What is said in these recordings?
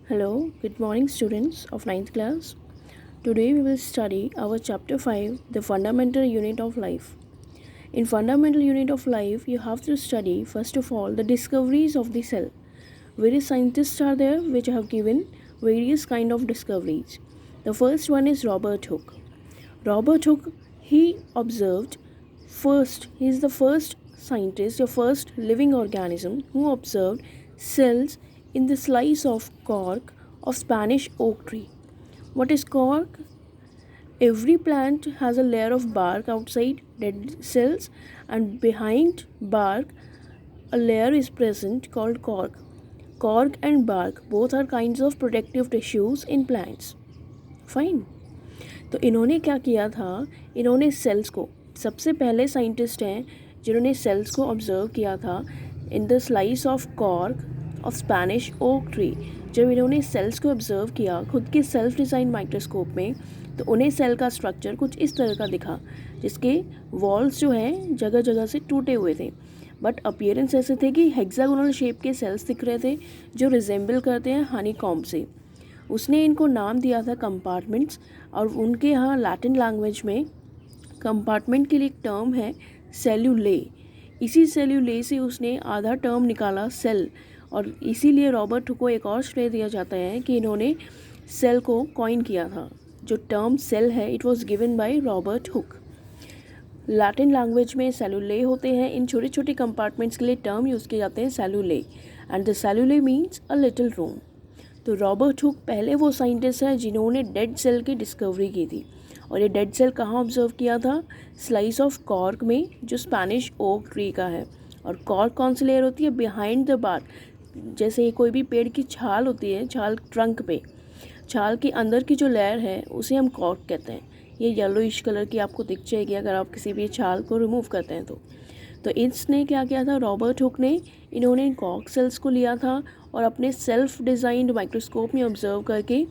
Hello, good morning, students of ninth class. Today we will study our chapter 5, the fundamental unit of life. In fundamental unit of life, you have to study first of all the discoveries of the cell. Various scientists are there which have given various kind of discoveries. The first one is Robert Hooke. Robert Hooke, he observed he is the first scientist, the first living organism who observed cells in the slice of cork of Spanish oak tree. What is cork? Every plant has a layer of bark outside dead cells, and behind bark a layer is present called cork. Cork and bark both are kinds of protective tissues in plants. Fine. तो इन्होंने क्या किया था, इन्होंने sales को, सबसे पहले scientist हैं जिन्होंने सेल्स को ऑब्जर्व किया था in the slice of cork of Spanish oak tree. जब इन्होंने सेल्स को ऑब्जर्व किया खुद के सेल्फ डिज़ाइन माइक्रोस्कोप में, तो उन्हें सेल का स्ट्रक्चर कुछ इस तरह का दिखा, जिसके वॉल्स जो हैं जगह जगह से टूटे हुए थे, बट अपीयरेंस ऐसे थे कि हेक्सागोनल शेप के सेल्स दिख रहे थे जो रिजेंबल करते हैं हनी कॉम्ब से. उसने इनको नाम दिया था कंपार्टमेंट्स, और उनके यहाँ लैटिन लैंग्वेज में कंपार्टमेंट के लिए एक टर्म है सेल्यूले. इसी सेल्यूले से उसने आधा टर्म निकाला सेल, और इसीलिए रॉबर्ट हुक को एक और श्रेय दिया जाता है कि इन्होंने सेल को कॉइन किया था. जो टर्म सेल है it was given by Robert Hooke. Latin language में सेल्यूले होते हैं, इन छोटे छोटे कंपार्टमेंट्स के लिए टर्म यूज़ किए जाते हैं cellule, and the cellule means a little room. तो रॉबर्ट हुक पहले वो साइंटिस्ट हैं जिन्होंने डेड सेल की डिस्कवरी की थी, और ये डेड सेल कहाँ ऑब्जर्व किया था, स्लाइस ऑफ कॉर्क में जो स्पेनिश ओक ट्री का है. और कॉर्क कौन सी लेयर होती है, बिहाइंड द बार्क. जैसे कोई भी पेड़ की छाल होती है, छाल ट्रंक पे, छाल के अंदर की जो लेयर है उसे हम कॉर्क कहते हैं. ये येलोइश कलर की आपको दिख जाएगी अगर आप किसी भी छाल को रिमूव करते हैं तो इसने क्या किया था, रॉबर्ट हुक ने, इन्होंने कॉर्क सेल्स को लिया था और अपने सेल्फ डिज़ाइंड माइक्रोस्कोप में ऑब्जर्व करके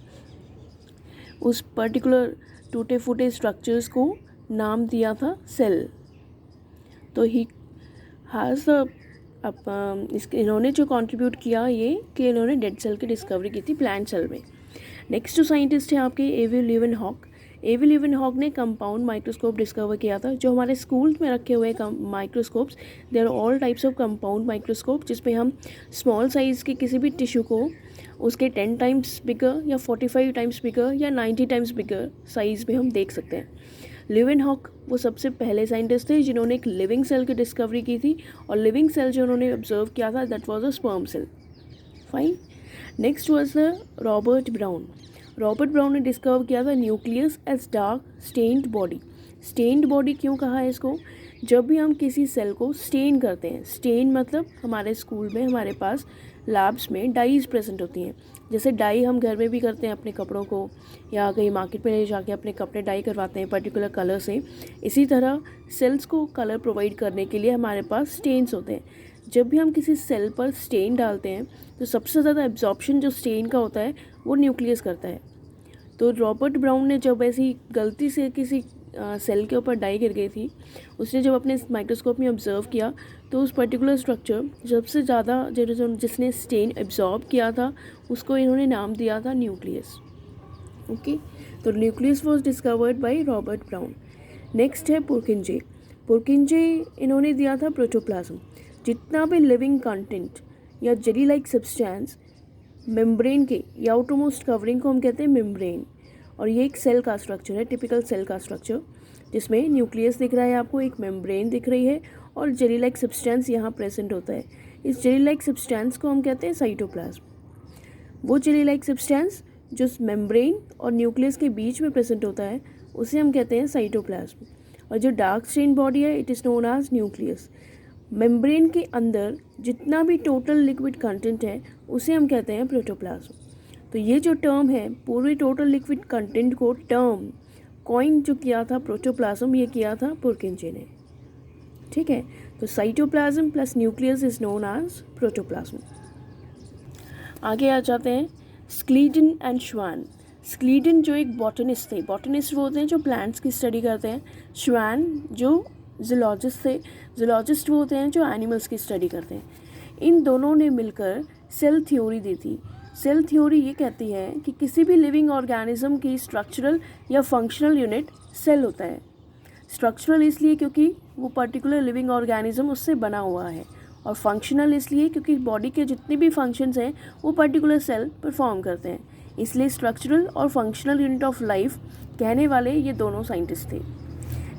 उस पर्टिकुलर टूटे फूटे स्ट्रक्चर्स को नाम दिया था सेल. तो ही हैज़ इन्होंने जो कंट्रीब्यूट किया ये कि इन्होंने डेड सेल की डिस्कवरी की थी प्लांट सेल में. नेक्स्ट जो साइंटिस्ट हैं आपके एवी लीवेनहॉक. एवी लीवेनहॉक ने कंपाउंड माइक्रोस्कोप डिस्कवर किया था. जो हमारे स्कूल में रखे हुए microscopes, there are all types of compound microscope, जिसमें हम स्मॉल साइज़ के किसी भी टिश्यू को उसके 10 टाइम्स बिगर या 45 टाइम्स बिगर या 90 टाइम्स बिगर साइज़ में हम देख सकते हैं. लीवेनहॉक वो सबसे पहले साइंटिस्ट थे जिन्होंने एक लिविंग सेल की डिस्कवरी की थी, और लिविंग सेल जो उन्होंने ऑब्जर्व किया था that was a sperm cell. Fine. Next was the Robert Brown. Robert Brown ने डिस्कवर किया था nucleus as dark stained body. Stained body क्यों कहा है इसको, जब भी हम किसी सेल को स्टेन करते हैं, स्टेन मतलब हमारे स्कूल में हमारे पास लैब्स में डाइज प्रेजेंट होती हैं. जैसे डाई हम घर में भी करते हैं अपने कपड़ों को, या कहीं मार्केट में ले जाके अपने कपड़े डाई करवाते हैं पर्टिकुलर कलर से. इसी तरह सेल्स को कलर प्रोवाइड करने के लिए हमारे पास स्टेन्स होते हैं. जब भी हम किसी सेल पर स्टेन डालते हैं तो सबसे ज़्यादा एब्जॉर्प्शन जो स्टेन का होता है वो न्यूक्लियस करता है. तो रॉबर्ट ब्राउन ने जब ऐसी गलती से किसी सेल के ऊपर डाई गिर गई थी, उसने जब अपने माइक्रोस्कोप में ऑब्जर्व किया तो उस पर्टिकुलर स्ट्रक्चर सबसे ज़्यादा जिसने स्टेन एब्जॉर्ब किया था उसको इन्होंने नाम दिया था न्यूक्लियस. ओके, तो nucleus was discovered by Robert brown. Next है पुरकिंजे. पुरकिंजे इन्होंने दिया था प्रोटोप्लाज्म. जितना भी लिविंग कंटेंट या जेली लाइक सब्सटेंस मेम्ब्रेन के या आउटरमोस्ट कवरिंग को हम कहते हैं मेम्ब्रेन, और ये एक सेल का स्ट्रक्चर है, टिपिकल सेल का स्ट्रक्चर, जिसमें न्यूक्लियस दिख रहा है आपको, एक मेम्ब्रेन दिख रही है, और जेली लाइक सब्सटेंस यहाँ प्रेजेंट होता है. इस जेली लाइक सब्सटेंस को हम कहते हैं साइटोप्लाज्म. वो जेली लाइक सब्सटेंस जो मेम्ब्रेन और न्यूक्लियस के बीच में प्रेजेंट होता है उसे हम कहते हैं साइटोप्लाज्म. और जो डार्क स्टेन बॉडी है it is known as nucleus. Membrane के अंदर जितना भी टोटल लिक्विड कंटेंट है उसे हम कहते हैं प्रोटोप्लाज्म. तो ये जो टर्म है, पूरी टोटल लिक्विड कंटेंट को टर्म कॉइन जो किया था प्रोटोप्लाज्म, ये किया था पुरकिंजे ने. ठीक है, तो cytoplasm plus nucleus is known as protoplasm. आगे आ जाते हैं स्क्लीडन एंड श्वान. स्क्लीडन जो एक बॉटनिस्ट थे, बॉटनिस्ट वो होते हैं जो प्लांट्स की स्टडी करते हैं. श्वान जो जूलॉजिस्ट थे, जूलॉजिस्ट वो होते हैं जो एनिमल्स की स्टडी करते हैं. इन दोनों ने मिलकर सेल थ्योरी दी थी. सेल थ्योरी ये कहती है कि किसी भी लिविंग ऑर्गेनिज्म की स्ट्रक्चरल या फंक्शनल यूनिट सेल होता है। स्ट्रक्चरल इसलिए क्योंकि वो पर्टिकुलर लिविंग ऑर्गेनिज्म उससे बना हुआ है, और फंक्शनल इसलिए क्योंकि बॉडी के जितने भी फंक्शंस हैं वो पर्टिकुलर सेल परफॉर्म करते हैं। इसलिए स्ट्रक्चरल और फंक्शनल यूनिट ऑफ लाइफ कहने वाले ये दोनों साइंटिस्ट थे।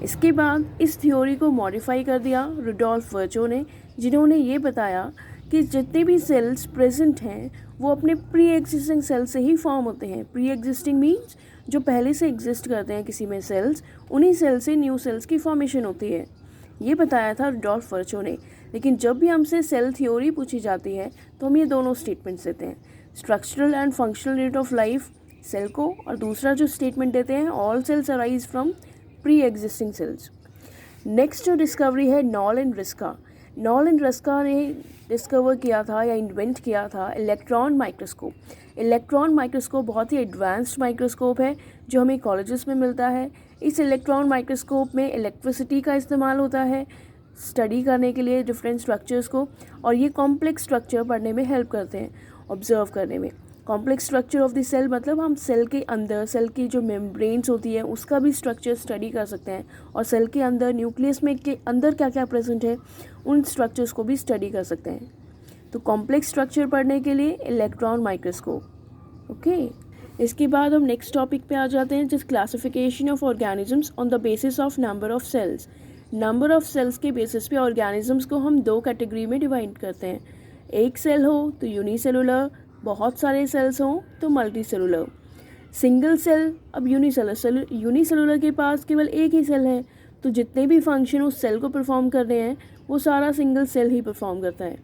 इसके बाद इस थ्योरी को मॉडिफाई कर दिया रुडोल्फ वर्चो ने, जिन्होंने ये बताया कि जितने भी सेल्स प्रेजेंट हैं वो अपने प्री एग्जिस्टिंग सेल से ही फॉर्म होते हैं। प्री एग्जिस्टिंग मीन्स जो पहले से एग्जिस्ट करते हैं किसी में सेल्स, उन्हीं सेल से न्यू सेल्स की फॉर्मेशन होती है। ये बताया था रुडोल्फ वर्चो ने। लेकिन जब भी हमसे सेल थ्योरी पूछी जाती है तो हम ये दोनों स्टेटमेंट्स देते हैं, structural and functional unit of life cell को, और दूसरा जो स्टेटमेंट देते हैं all cells arise from pre existing cells. Next जो डिस्कवरी है Knoll and Ruska. Knoll and Ruska ने डिस्कवर किया था या इन्वेंट किया था इलेक्ट्रॉन माइक्रोस्कोप। इलेक्ट्रॉन माइक्रोस्कोप बहुत ही एडवांस्ड माइक्रोस्कोप है जो हमें कॉलेजेस में मिलता है। इस इलेक्ट्रॉन माइक्रोस्कोप में इलेक्ट्रिसिटी का इस्तेमाल होता है स्टडी करने के लिए डिफरेंट स्ट्रक्चर्स को, और ये कॉम्प्लेक्स स्ट्रक्चर पढ़ने में हेल्प करते हैं, ऑब्जर्व करने में। Complex structure of the cell मतलब हम सेल के अंदर, सेल की जो मेम्ब्रेन्स होती है उसका भी स्ट्रक्चर स्टडी कर सकते हैं, और सेल के अंदर न्यूक्लियस में के अंदर क्या क्या प्रेजेंट है उन स्ट्रक्चर्स को भी स्टडी कर सकते हैं। तो कॉम्प्लेक्स स्ट्रक्चर पढ़ने के लिए इलेक्ट्रॉन माइक्रोस्कोप। ओके, इसके बाद हम नेक्स्ट टॉपिक पे आ जाते हैं, जिस classification of organisms on the basis of number of cells. Number of cells के बेसिस पे ऑर्गेनिजम्स को हम दो कैटेगरी में डिवाइड करते हैं। एक सेल हो तो यूनिसेलुलर, बहुत सारे सेल्स हों तो मल्टी सेलुलर। सिंगल सेल, अब यूनिसेलुलर के पास केवल एक ही सेल है, तो जितने भी फंक्शन उस सेल को परफॉर्म कर रहे हैं वो सारा सिंगल सेल ही परफॉर्म करता है।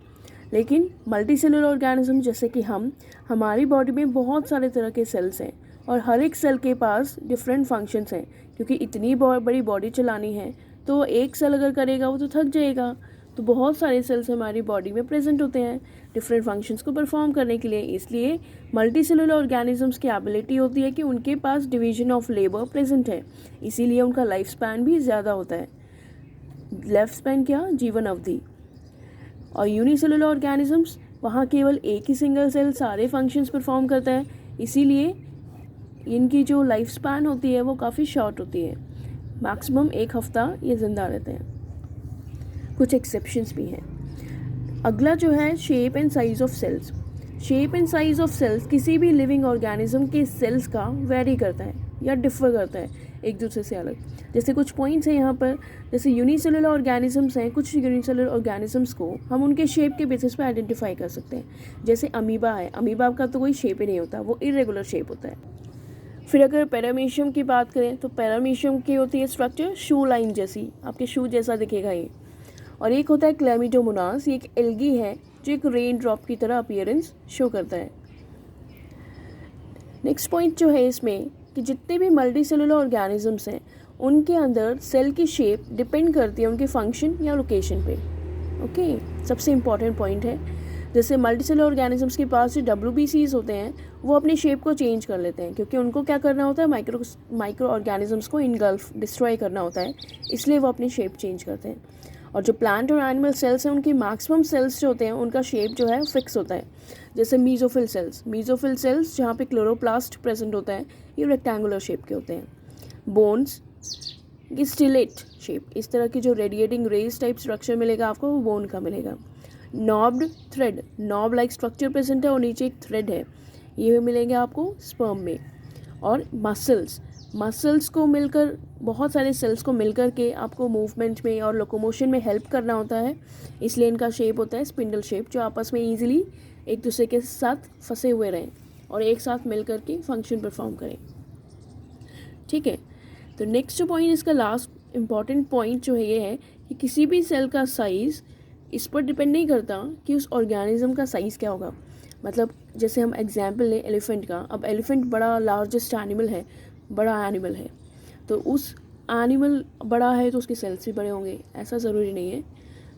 लेकिन मल्टी सेलुलर ऑर्गेनिज्म जैसे कि हमारी बॉडी में बहुत सारे तरह के सेल्स हैं, और हर एक सेल के पास डिफरेंट फंक्शंस हैं। क्योंकि इतनी बड़ी बॉडी चलानी है तो एक सेल अगर करेगा वो तो थक जाएगा, तो बहुत सारे सेल्स हमारी बॉडी में प्रेजेंट होते हैं डिफरेंट फंक्शंस को परफॉर्म करने के लिए। इसलिए मल्टी सेलुलर ऑर्गेनिजम्स की एबिलिटी होती है कि उनके पास डिवीजन ऑफ लेबर प्रेजेंट है, इसीलिए उनका लाइफ स्पैन भी ज़्यादा होता है। लाइफ स्पैन क्या, जीवन अवधि। और यूनिसेलुलर ऑर्गेनिजम्स, वहाँ केवल एक ही सिंगल सेल सारे फंक्शंस परफॉर्म करता है, इसीलिए इनकी जो लाइफ स्पैन होती है वो काफ़ी शॉर्ट होती है, मैक्सिमम 1 हफ्ता ये ज़िंदा रहते हैं। कुछ एक्सेप्शंस भी हैं। अगला जो है shape and size of cells. Shape and size of cells किसी भी लिविंग ऑर्गेनिज्म के सेल्स का वेरी करता है या डिफर करता है एक दूसरे से अलग। जैसे कुछ पॉइंट्स हैं यहाँ पर, जैसे यूनिसेलुलर ऑर्गेनिजम्स हैं, कुछ यूनिसेलुलर ऑर्गेनिजम्स को हम उनके शेप के बेसिस पे आइडेंटिफाई कर सकते हैं। जैसे अमीबा है, अमीबा का तो कोई शेप ही नहीं होता, वो इरेगुलर शेप होता है। फिर अगर पैरामीशियम की बात करें तो पैरामीशियम की होती है स्ट्रक्चर शू लाइन जैसी, आपके शू जैसा दिखेगा ये। और एक होता है क्लैमिडोमोनास, ये एक एल्गी है जो एक रेन ड्रॉप की तरह अपीयरेंस शो करता है। नेक्स्ट पॉइंट जो है इसमें कि जितने भी मल्टी सेलुलर ऑर्गेनिजम्स हैं उनके अंदर सेल की शेप डिपेंड करती है उनके फंक्शन या लोकेशन पे। ओके, सबसे इम्पॉर्टेंट पॉइंट है। जैसे मल्टी सेलुलर ऑर्गेनिजम्स के पास जो WBCs होते हैं वो अपनी शेप को चेंज कर लेते हैं, क्योंकि उनको क्या करना होता है, माइक्रो ऑर्गेनिजम्स को इनगल्फ डिस्ट्रॉय करना होता है, इसलिए वो अपनी शेप चेंज करते हैं। और जो प्लांट और एनिमल सेल्स हैं उनकी मैक्सिमम सेल्स जो होते हैं उनका शेप जो है फिक्स होता है। जैसे मीजोफिल सेल्स जहाँ पे क्लोरोप्लास्ट प्रेजेंट होता है ये रेक्टेंगुलर शेप के होते हैं। बोन्स ये स्टिलेट शेप, इस तरह की जो रेडिएटिंग रेज टाइप स्ट्रक्चर मिलेगा आपको वो बोन का मिलेगा। नॉब्ड thread, knob like structure present है और नीचे एक थ्रेड है, ये मिलेंगे आपको स्पर्म में। और मसल्स को मिलकर, बहुत सारे सेल्स को मिलकर के आपको मूवमेंट में और लोकोमोशन में हेल्प करना होता है, इसलिए इनका शेप होता है स्पिंडल शेप, जो आपस में ईजिली एक दूसरे के साथ फंसे हुए रहें और एक साथ मिलकर के फंक्शन परफॉर्म करें। ठीक है, तो नेक्स्ट जो पॉइंट, इसका लास्ट इम्पॉर्टेंट पॉइंट जो है ये है कि किसी भी सेल का साइज़ इस पर डिपेंड नहीं करता कि उस ऑर्गेनिज्म का साइज़ क्या होगा। मतलब जैसे हम एग्जाम्पल लें एलिफेंट का, अब एलिफेंट बड़ा लार्जेस्ट एनिमल है, बड़ा एनिमल है, तो उस एनिमल बड़ा है तो उसके सेल्स भी बड़े होंगे, ऐसा ज़रूरी नहीं है।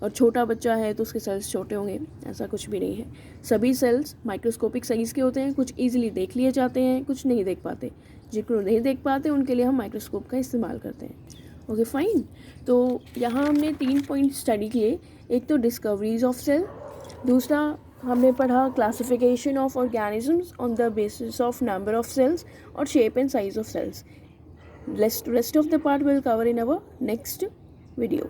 और छोटा बच्चा है तो उसके सेल्स छोटे होंगे, ऐसा कुछ भी नहीं है। सभी सेल्स माइक्रोस्कोपिक साइज़ के होते हैं, कुछ ईजिली देख लिए जाते हैं, कुछ नहीं देख पाते। जिनको नहीं देख पाते उनके लिए हम माइक्रोस्कोप का इस्तेमाल करते हैं। ओके फाइन, तो यहाँ हमने 3 पॉइंट स्टडी किए। एक तो डिस्कवरीज ऑफ सेल, दूसरा हमने पढ़ा classification of organisms on the basis of number of cells और shape and size of cells. Rest of the part we'll cover in our next video.